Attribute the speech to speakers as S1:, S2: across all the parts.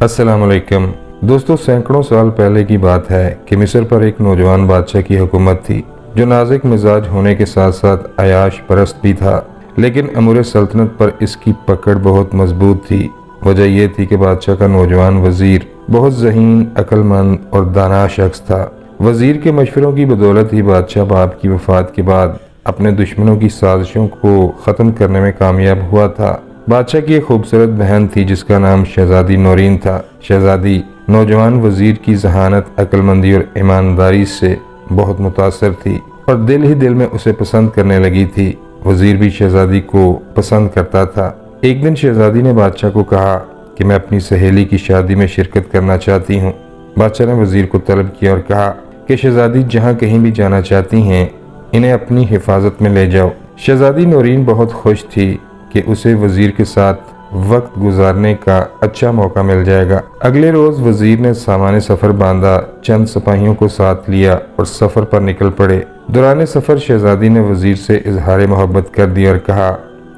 S1: अस्सलामुअलैकुम दोस्तों, सैकड़ों साल पहले की बात है कि मिस्र पर एक नौजवान बादशाह की हुकूमत थी जो नाजुक मिजाज होने के साथ साथ अयाश परस्त भी था। लेकिन अमूर सल्तनत पर इसकी पकड़ बहुत मजबूत थी। वजह यह थी कि बादशाह का नौजवान वजीर बहुत ज़हीन, अक्लमंद और दाना शख्स था। वजीर के मशवरों की बदौलत ही बादशाह बाप की वफात के बाद अपने दुश्मनों की साजिशों को ख़त्म करने में कामयाब हुआ था। बादशाह की एक खूबसूरत बहन थी जिसका नाम शहजादी नौरीन था। शहजादी नौजवान वजीर की जहानत, अक्लमंदी और ईमानदारी से बहुत मुतासर थी और दिल ही दिल में उसे पसंद करने लगी थी। वजीर भी शहजादी को पसंद करता था। एक दिन शहजादी ने बादशाह को कहा कि मैं अपनी सहेली की शादी में शिरकत करना चाहती हूँ। बादशाह ने वजीर को तलब किया और कहा कि शहजादी जहाँ कहीं भी जाना चाहती हैं, इन्हें अपनी हिफाजत में ले जाओ। शहजादी नौरीन बहुत खुश थी कि उसे वजीर के साथ वक्त गुजारने का अच्छा मौका मिल जाएगा। अगले रोज वजीर ने सामान्य सफर बांधा, चंद सिपाहियों को साथ लिया और सफर पर निकल पड़े। दौरान सफर शहजादी ने वजीर से इजहार मोहब्बत कर दिया और कहा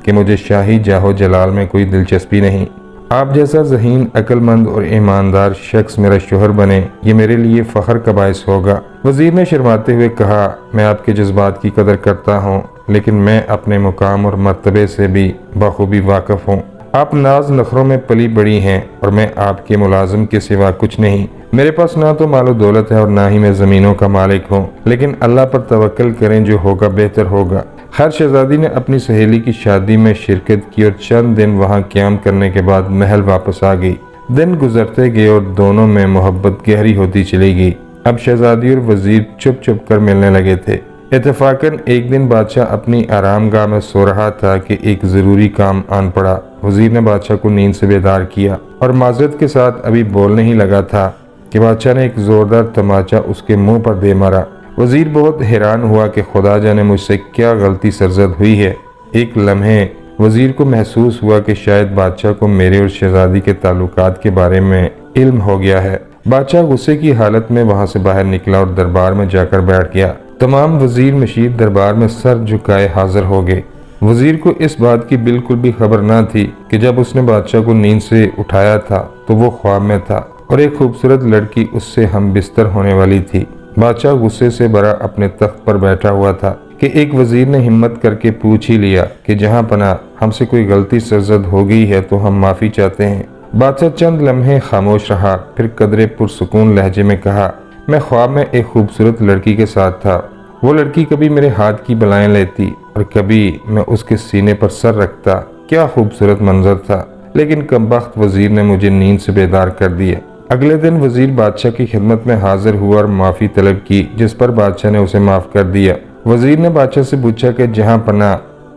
S1: कि मुझे शाही जाहो जलाल में कोई दिलचस्पी नहीं। आप जैसा ज़हीन, अक्लमंद और ईमानदार शख्स मेरा शोहर बने, ये मेरे लिए फ़ख्र का बायस होगा। वजीर ने शर्माते हुए कहा, मैं आपके जज्बात की कदर करता हूँ, लेकिन मैं अपने मुकाम और मर्तबे से भी बखूबी वाकिफ हूँ। आप नाज नखरों में पली बड़ी हैं और मैं आपके मुलाजिम के सिवा कुछ नहीं। मेरे पास ना तो मालो दौलत है और ना ही मैं ज़मीनों का मालिक हूँ, लेकिन अल्लाह पर तवक्कल करें, जो होगा बेहतर होगा। खैर, शहजादी ने अपनी सहेली की शादी में शिरकत की और चंद दिन वहाँ क़याम करने के बाद महल वापस आ गई। दिन गुजरते गए और दोनों में मोहब्बत गहरी होती चली गई। अब शहजादी और वजीर चुप चुप कर मिलने लगे थे। इत्तेफाकन एक दिन बादशाह अपनी आरामगाह में सो रहा था कि एक ज़रूरी काम आन पड़ा। वजीर ने बादशाह को नींद से बेदार किया और माजरत के साथ अभी बोलने ही लगा था कि बादशाह ने एक जोरदार तमाचा उसके मुंह पर दे मारा। वजीर बहुत हैरान हुआ कि खुदा जाने मुझसे क्या गलती सरजद हुई है। एक लम्हे वजीर को महसूस हुआ कि शायद बादशाह को मेरे और शहजादी के ताल्लुकात के बारे में इल्म हो गया है। बादशाह गुस्से की हालत में वहां से बाहर निकला और दरबार में जाकर बैठ गया। तमाम वजीर मशीर दरबार में सर झुकाए हाजिर हो गए। वजीर को इस बात की बिल्कुल भी खबर न थी कि जब उसने बादशाह को नींद से उठाया था तो वो ख्वाब में था और एक खूबसूरत लड़की उससे हम बिस्तर होने वाली थी। बादशाह गुस्से से भरा अपने तख्त पर बैठा हुआ था कि एक वजीर ने हिम्मत करके पूछ ही लिया कि जहां पना हमसे कोई गलती सरजद हो गई है तो हम माफी चाहते हैं। बादशाह चंद लम्हे खामोश रहा, फिर कदरे पुरसुकून लहजे में कहा, मैं ख्वाब में एक खूबसूरत लड़की के साथ था। वो लड़की कभी मेरे हाथ की बलाएं लेती और कभी मैं उसके सीने पर सर रखता। क्या खूबसूरत मंजर था, लेकिन कमबख्त वजीर ने मुझे नींद से बेदार कर दिया। अगले दिन वजीर बादशाह की खिदमत में हाजिर हुआ और माफ़ी तलब की, जिस पर बादशाह ने उसे माफ़ कर दिया। वजीर ने बादशाह से पूछा कि जहाँ पना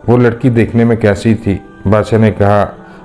S1: वो लड़की देखने में कैसी थी। बादशाह ने कहा,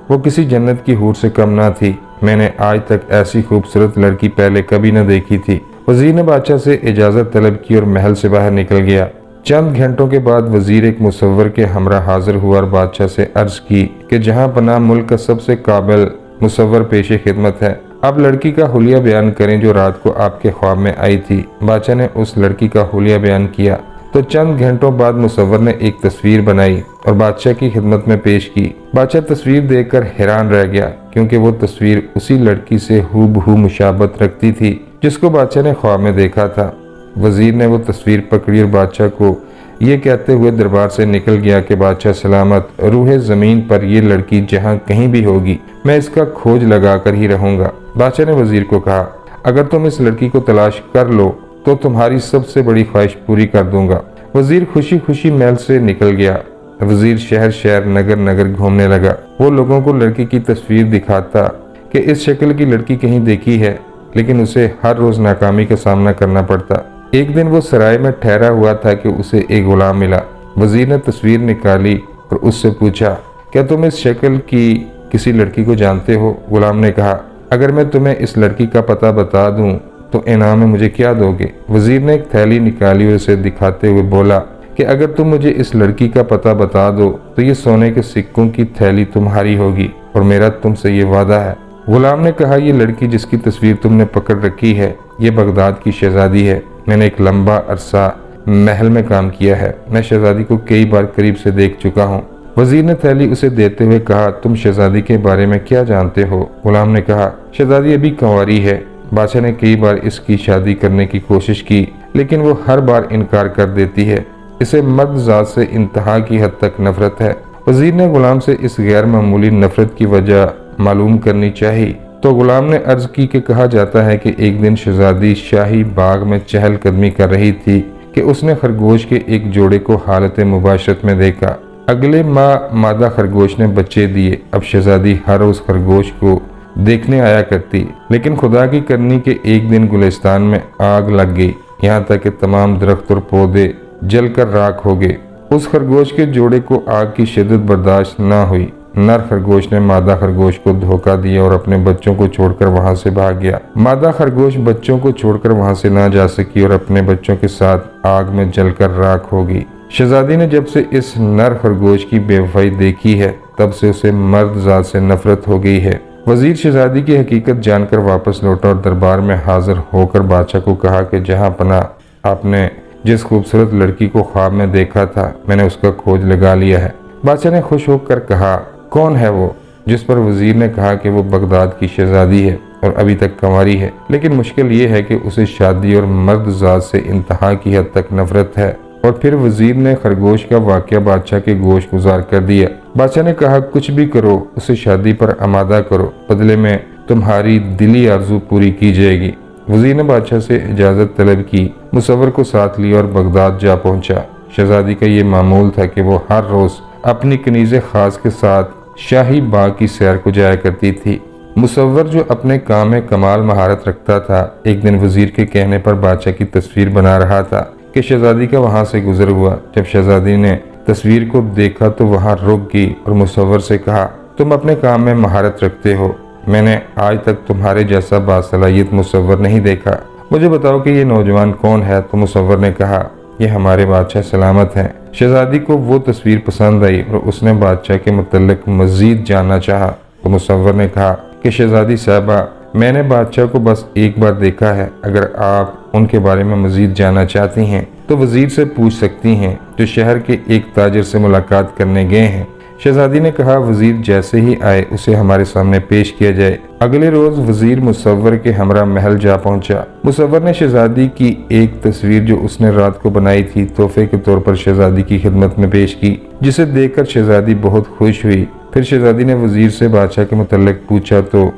S1: वो किसी जन्नत की हूर से कम ना थी। मैंने आज तक ऐसी खूबसूरत लड़की पहले कभी न देखी थी। वजीर ने बादशाह से इजाज़त तलब की और महल से बाहर निकल गया। चंद घंटों के बाद वजीर एक मुसव्वर के हमरा हाजिर हुआ और बादशाह से अर्ज की कि जहाँ पना मुल्क का सबसे काबिल मुसव्वर पेशे खिदमत है। अब लड़की का हुलिया बयान करें जो रात को आपके ख्वाब में आई थी। बादशाह ने उस लड़की का हुलिया बयान किया तो चंद घंटों बाद मुसव्वर ने एक तस्वीर बनाई और बादशाह की खिदमत में पेश की। बादशाह तस्वीर देखकर हैरान रह गया, क्योंकि वो तस्वीर उसी लड़की से हूबहू मुशाबत रखती थी जिसको बादशाह ने ख्वाब में देखा था। वजीर ने वो तस्वीर पकड़ी और बादशाह को ये कहते हुए दरबार से निकल गया कि बादशाह सलामत, रूहे ज़मीन पर ये लड़की जहाँ कहीं भी होगी मैं इसका खोज लगा कर ही रहूँगा। बादशाह ने वजीर को कहा, अगर तुम इस लड़की को तलाश कर लो तो तुम्हारी सबसे बड़ी ख्वाहिश पूरी कर दूंगा। वजीर खुशी खुशी महल से निकल गया। वजीर शहर शहर, नगर नगर घूमने लगा। वो लोगों को लड़की की तस्वीर दिखाता कि इस शक्ल की लड़की कहीं देखी है, लेकिन उसे हर रोज नाकामी का सामना करना पड़ता। एक दिन वो सराय में ठहरा हुआ था कि उसे एक गुलाम मिला। वजीर ने तस्वीर निकाली और उससे पूछा, क्या तुम इस शक्ल की किसी लड़की को जानते हो? गुलाम ने कहा, अगर मैं तुम्हें इस लड़की का पता बता दूं तो इनाम में मुझे क्या दोगे? वजीर ने एक थैली निकाली और उसे दिखाते हुए बोला कि अगर तुम मुझे इस लड़की का पता बता दो तो ये सोने के सिक्कों की थैली तुम्हारी होगी और मेरा तुमसे ये वादा है। गुलाम ने कहा, ये लड़की जिसकी तस्वीर तुमने पकड़ रखी है ये बगदाद की शहजादी है। मैंने एक लंबा अरसा महल में काम किया है। मैं शहजादी को कई बार करीब से देख चुका हूँ। वजीर ने थैली उसे देते हुए कहा, तुम शहजादी के बारे में क्या जानते हो? गुलाम ने कहा, शहजादी अभी कंवारी है। बादशाह ने कई बार इसकी शादी करने की कोशिश की, लेकिन वो हर बार इनकार कर देती है। इसे मर्द जात से इंतहा की हद तक नफरत है। वजीर ने गुलाम से इस गैर मामूली नफरत की वजह मालूम करनी चाहिए। तो गुलाम ने अर्ज की कि कहा जाता है कि एक दिन शहजादी शाही बाग में चहलकदमी कर रही थी कि उसने खरगोश के एक जोड़े को हालत मुबाशरत में देखा। अगले माह मादा खरगोश ने बच्चे दिए। अब शहजादी हर रोज खरगोश को देखने आया करती, लेकिन खुदा की करनी के एक दिन गुलिस्तान में आग लग गई, यहाँ तक कि तमाम दरख्त और पौधे जलकर राख हो गए। उस खरगोश के जोड़े को आग की शिद्दत बर्दाश्त न हुई। नर खरगोश ने मादा खरगोश को धोखा दिया और अपने बच्चों को छोड़कर वहां से भाग गया। मादा खरगोश बच्चों को छोड़कर वहां से ना जा सकी और अपने बच्चों के साथ आग में जलकर राख हो गई। शहजादी ने जब से इस नर खरगोश की बेवफाई देखी है, तब से उसे मर्द जात से नफरत हो गई है। वजीर शहजादी की हकीकत जानकर वापस लौटा और दरबार में हाजिर होकर बादशाह को कहा कि जहां पना आपने जिस खूबसूरत लड़की को ख्वाब में देखा था, मैंने उसका खोज लगा लिया है। बादशाह ने खुश होकर कहा, कौन है वो? जिस पर वजीर ने कहा कि वो बगदाद की शहजादी है और अभी तक कंवारी है, लेकिन मुश्किल ये है कि उसे शादी और मर्द जात से इंतहा की हद तक नफरत है। और फिर वजीर ने खरगोश का वाकया बादशाह के गोश गुजार कर दिया। बादशाह ने कहा, कुछ भी करो, उसे शादी पर आमादा करो, बदले में तुम्हारी दिली आरजू पूरी की जाएगी। वजीर ने बादशाह से इजाजत तलब की, मुसव्वर को साथ लिया और बगदाद जा पहुंचा। शहजादी का ये मामूल था कि वो हर रोज अपनी कनीज़े खास के साथ शाही बाग की सैर को जाया करती थी। मुसव्वर जो अपने काम में कमाल महारत रखता था, एक दिन वजीर के कहने पर बादशाह की तस्वीर बना रहा था कि शहजादी का वहां से गुजर हुआ। जब शहजादी ने तस्वीर को देखा तो वहां रुक गई और मुसव्वर से कहा, तुम अपने काम में महारत रखते हो, मैंने आज तक तुम्हारे जैसा बासलाहियत मुसव्वर नहीं देखा, मुझे बताओ कि ये नौजवान कौन है? तो मुसव्वर ने कहा, ये हमारे बादशाह सलामत हैं। शहजादी को वो तस्वीर पसंद आई और उसने बादशाह के मुतल्लिक मजीद जानना चाहा। तो मुसव्वर ने कहा कि शहजादी साहबा, मैंने बादशाह को बस एक बार देखा है, अगर आप उनके बारे में मजीद जानना चाहती हैं तो वजीर से पूछ सकती हैं, जो शहर के एक ताजिर से मुलाकात करने गए हैं। शहजादी ने कहा, वजीर जैसे ही आए उसे हमारे सामने पेश किया जाए। अगले रोज वजीर मुसव्वर के हमरा महल जा पहुंचा। मुसव्वर ने शहजादी की एक तस्वीर जो उसने रात को बनाई थी तोहफे के तौर पर शहजादी की खिदमत में पेश की, जिसे देखकर शहजादी बहुत खुश हुई। फिर शहजादी ने वजीर से बादशाह के मुतल्लिक पूछा तो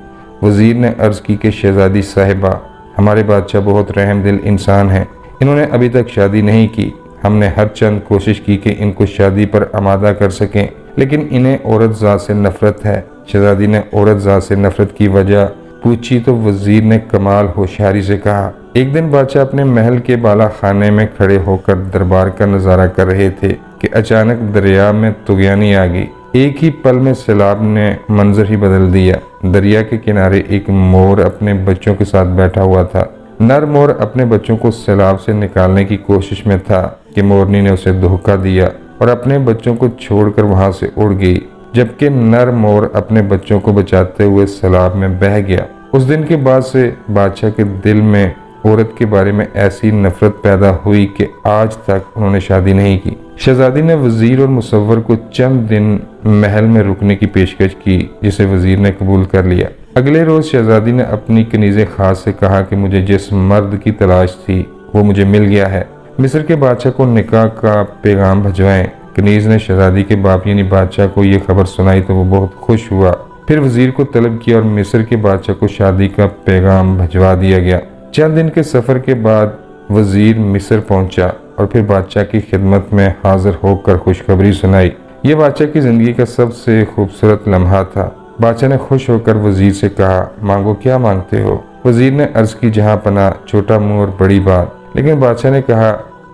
S1: वजीर ने अर्ज की कि शहजादी साहिबा, हमारे बादशाह बहुत रहम दिल इंसान हैं, इन्होंने अभी तक शादी नहीं की। हमने हर चंद कोशिश की कि इनको शादी पर आमादा कर सकें, लेकिन इन्हें औरत जात से नफरत है। शहजादी ने औरत जात से नफरत की वजह पूछी तो वजीर ने कमाल होशियारी से कहा, एक दिन बादशाह अपने महल के बाला खाने में खड़े होकर दरबार का नजारा कर रहे थे कि अचानक दरिया में तुगयानी आ गई। एक ही पल में सैलाब ने मंजर ही बदल दिया। दरिया के किनारे एक मोर अपने बच्चों के साथ बैठा हुआ था। नर मोर अपने बच्चों को सैलाब से निकालने की कोशिश में था कि मोरनी ने उसे धोखा दिया और अपने बच्चों को छोड़कर वहां से उड़ गई, जबकि नर मोर अपने बच्चों को बचाते हुए सैलाब में बह गया। उस दिन के बाद से बादशाह के दिल में औरत के बारे में ऐसी नफरत पैदा हुई कि आज तक उन्होंने शादी नहीं की। शहजादी ने वजीर और मुसव्वर को चंद दिन महल में रुकने की पेशकश की, जिसे वजीर ने कबूल कर लिया। अगले रोज शहजादी ने अपनी कनीज़े खास से कहा कि मुझे जिस मर्द की तलाश थी वो मुझे मिल गया है, मिस्र के बादशाह को निकाह का पैगाम भिजवाएं। कनीज़ ने शहजादी के बाप यानी बादशाह को ये खबर सुनाई तो वो बहुत खुश हुआ। फिर वजीर को तलब किया और मिस्र के बादशाह को शादी का पैगाम भिजवा दिया गया। चंद दिन के सफर के बाद वजीर मिस्र पहुंचा और फिर बादशाह की खिदमत में हाजिर होकर खुशखबरी सुनाई। ये बादशाह की जिंदगी का सबसे खूबसूरत लम्हा था। बादशाह ने खुश होकर वजीर से कहा, मांगो, क्या मांगते हो? वजीर ने अर्ज की, जहां पना, छोटा मुंह और बड़ी बात। लेकिन बादशाह ने कहा,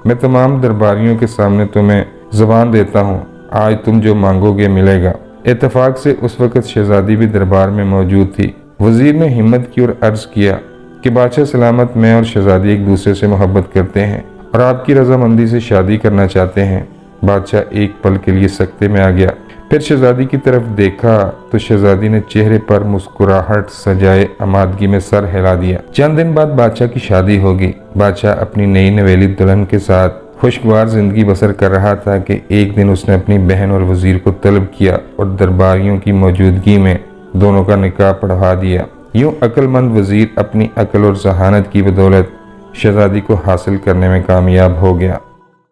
S1: मैं तमाम दरबारियों के सामने तुम्हें ज़बान देता हूँ, आज तुम जो मांगोगे मिलेगा। इत्तेफाक से उस वक्त शहजादी भी दरबार में मौजूद थी। वजीर ने हिम्मत की और अर्ज किया कि बादशाह सलामत, मैं और शहजादी एक दूसरे से मोहब्बत करते हैं और आपकी रजामंदी से शादी करना चाहते हैं। बादशाह एक पल के लिए सकते में आ गया। फिर शहजादी की तरफ देखा तो शहजादी ने चेहरे पर मुस्कुराहट सजाए आमादगी में सर हिला दिया। चंद दिन बाद बादशाह की शादी होगी। बादशाह अपनी नई नवेली दुल्हन के साथ खुशगवार ज़िंदगी बसर कर रहा था कि एक दिन उसने अपनी बहन और वज़ीर को तलब किया और दरबारियों की मौजूदगी में दोनों का निकाह पढ़वा दिया। यूं अक्लमंद वज़ीर अपनी अक्ल और जहानत की बदौलत शहज़ादी को हासिल करने में कामयाब हो गया।